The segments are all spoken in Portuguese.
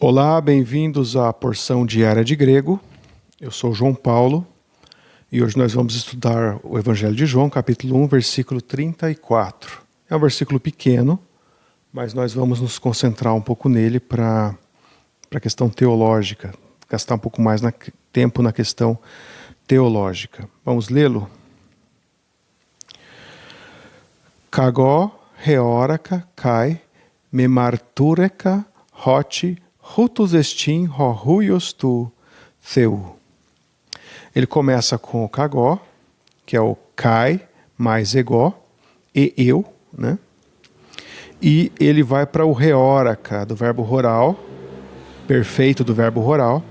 Olá, bem-vindos à porção diária de grego. Eu sou João Paulo e hoje nós vamos estudar o Evangelho de João, capítulo 1, versículo 34. É um versículo pequeno, mas nós vamos nos concentrar um pouco nele para a questão teológica, gastar um pouco mais tempo na questão teológica. Vamos lê-lo? Kagó, reóraca, kai, memartúreca, hoti, hutus estin, hohuios tu, theu. Ele começa com o kagó, que é o kai mais egó, e eu, né? E ele vai para o reóraca, do verbo roral, perfeito do verbo roral,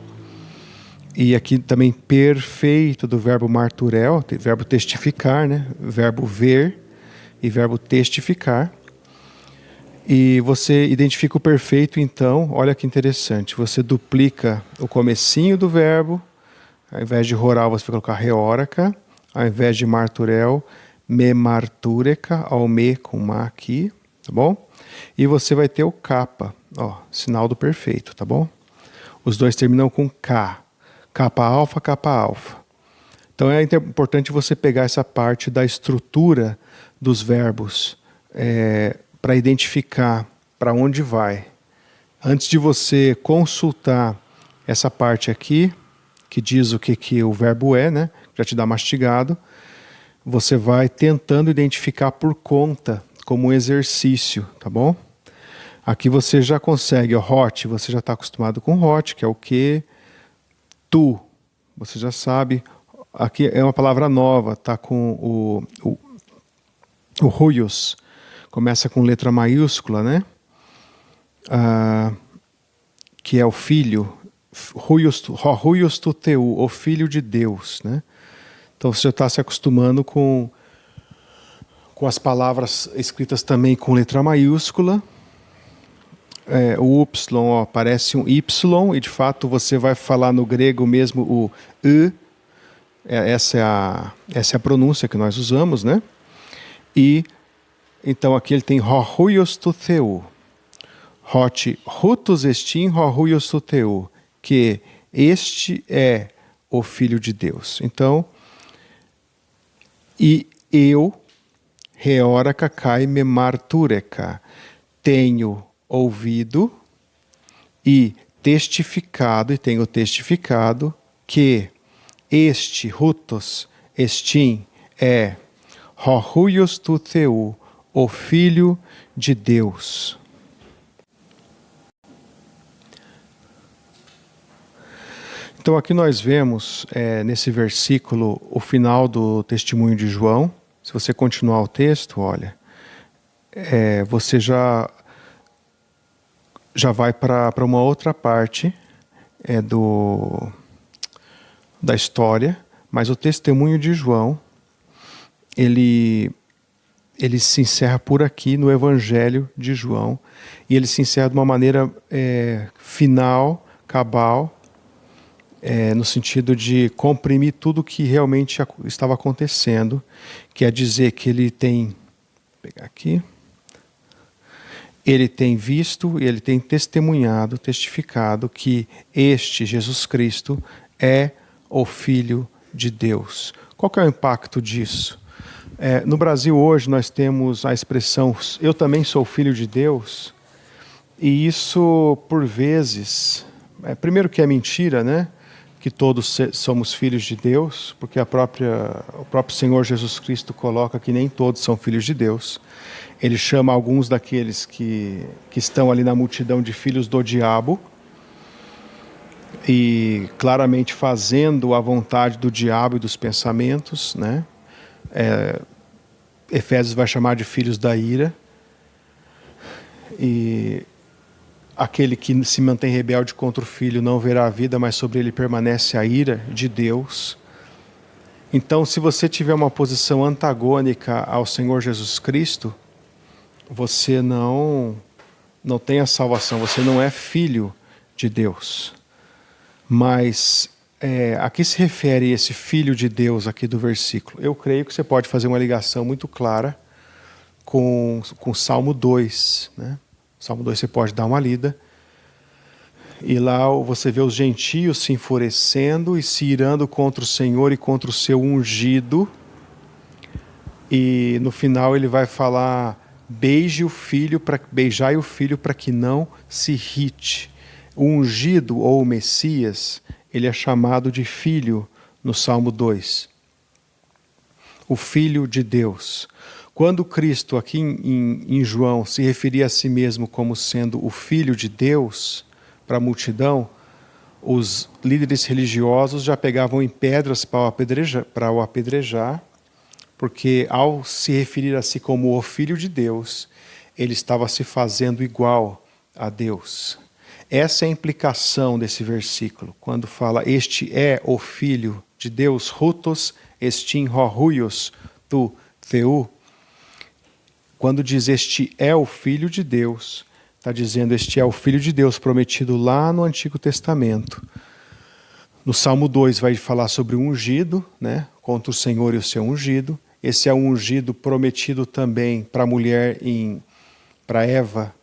e aqui também perfeito do verbo marturel, verbo testificar, né? Verbo ver e verbo testificar. E você identifica o perfeito, então, olha que interessante, você duplica o comecinho do verbo, ao invés de roral você vai colocar reóraca, ao invés de marturel, memartúreca, ao me com ma aqui, tá bom? E você vai ter o capa, ó, sinal do perfeito, tá bom? Os dois terminam com K, capa alfa, capa alfa. Então é importante você pegar essa parte da estrutura dos verbos, para identificar para onde vai. Antes de você consultar essa parte aqui, que diz o que o verbo é, né? Já te dá mastigado, você vai tentando identificar por conta, como um exercício, tá bom? Aqui você já consegue, ó, hot, você já está acostumado com hot, que é o que, tu, você já sabe. Aqui é uma palavra nova, tá com o huios. Começa com letra maiúscula, né? Que é o filho, hohuios tu teu, o filho de Deus, né? Então você já está se acostumando com as palavras escritas também com letra maiúscula. O Y, ó, parece um Y, e de fato você vai falar no grego mesmo o I. Essa é a pronúncia que nós usamos, né? E então aqui ele tem hohuios tu teu. Hot hutus estin hohuios tu teu, que este é o Filho de Deus. Então, e eu, reóraca kai memartúreca, tenho ouvido e testificado, e tenho testificado, que este hutus estin é hohuios tu teu, o Filho de Deus. Então aqui nós vemos, nesse versículo, o final do testemunho de João. Se você continuar o texto, olha, você já vai para uma outra parte da história, mas o testemunho de João, ele se encerra por aqui no Evangelho de João, e ele se encerra de uma maneira final, cabal, no sentido de comprimir tudo o que realmente estava acontecendo, que é dizer que ele tem, vou pegar aqui, ele tem visto e ele tem testemunhado, testificado que este Jesus Cristo é o Filho de Deus. Qual que é o impacto disso? No Brasil hoje nós temos a expressão eu também sou filho de Deus, e isso por vezes, primeiro que é mentira, né? Que todos somos filhos de Deus, porque o próprio Senhor Jesus Cristo coloca que nem todos são filhos de Deus. Ele chama alguns daqueles que estão ali na multidão de filhos do diabo, e claramente fazendo a vontade do diabo e dos pensamentos, né? Efésios vai chamar de filhos da ira, e aquele que se mantém rebelde contra o Filho não verá a vida, mas sobre ele permanece a ira de Deus. Então, se você tiver uma posição antagônica ao Senhor Jesus Cristo, você não tem a salvação, você não é filho de Deus. Mas a que se refere esse Filho de Deus aqui do versículo? Eu creio que você pode fazer uma ligação muito clara com Salmo 2, né? Salmo 2 você pode dar uma lida. E lá você vê os gentios se enfurecendo e se irando contra o Senhor e contra o seu ungido. E no final ele vai falar: beijai o filho para que não se irrite. O ungido ou o Messias, ele é chamado de filho no Salmo 2. O Filho de Deus. Quando Cristo, aqui em João, se referia a si mesmo como sendo o Filho de Deus para a multidão, os líderes religiosos já pegavam em pedras para o apedrejar, porque ao se referir a si como o Filho de Deus, ele estava se fazendo igual a Deus. Essa é a implicação desse versículo, quando fala: este é o Filho de Deus, hutos estin ho huios tu theou. Quando diz este é o Filho de Deus, está dizendo este é o Filho de Deus prometido lá no Antigo Testamento. No Salmo 2 vai falar sobre o ungido, né, contra o Senhor e o seu ungido. Esse é o ungido prometido também para a mulher, para Eva.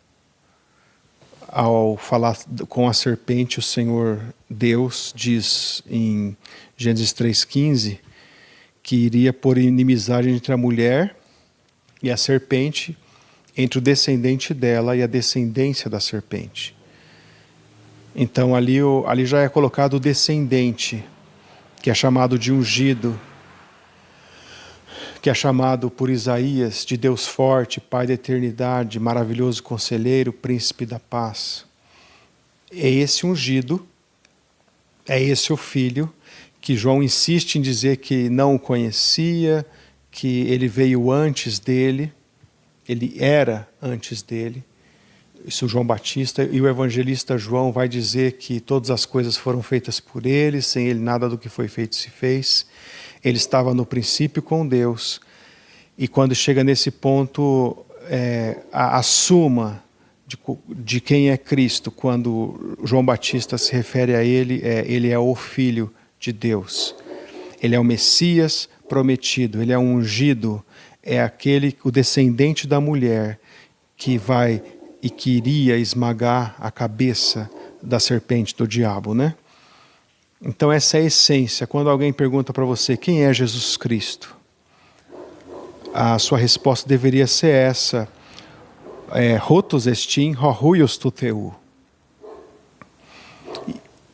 Ao falar com a serpente, o Senhor Deus diz em Gênesis 3,15 que iria pôr inimizade entre a mulher e a serpente, entre o descendente dela e a descendência da serpente. Então ali já é colocado o descendente, que é chamado de ungido, que é chamado por Isaías de Deus forte, Pai da eternidade, maravilhoso conselheiro, príncipe da paz. É esse ungido, é esse o filho, que João insiste em dizer que não o conhecia, que ele veio antes dele, ele era antes dele. Isso João Batista, e o evangelista João vai dizer que todas as coisas foram feitas por ele, sem ele nada do que foi feito se fez. Ele estava no princípio com Deus, e quando chega nesse ponto, a suma de quem é Cristo, quando João Batista se refere a ele é o Filho de Deus. Ele é o Messias prometido, ele é um ungido, é o descendente da mulher que vai e que iria esmagar a cabeça da serpente, do diabo, né? Então essa é a essência. Quando alguém pergunta para você quem é Jesus Cristo, a sua resposta deveria ser essa: Hotos estin ho huios tu theou.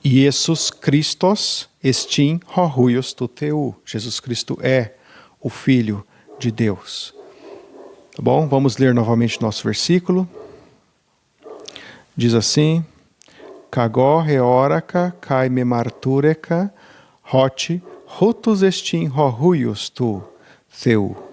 Jesus Christos estin ho huios tu theou. Jesus Cristo é o Filho de Deus. Tá bom? Vamos ler novamente nosso versículo. Diz assim: Kagó reoraca kai memartureca hoti hutus estin ho huios tu theou.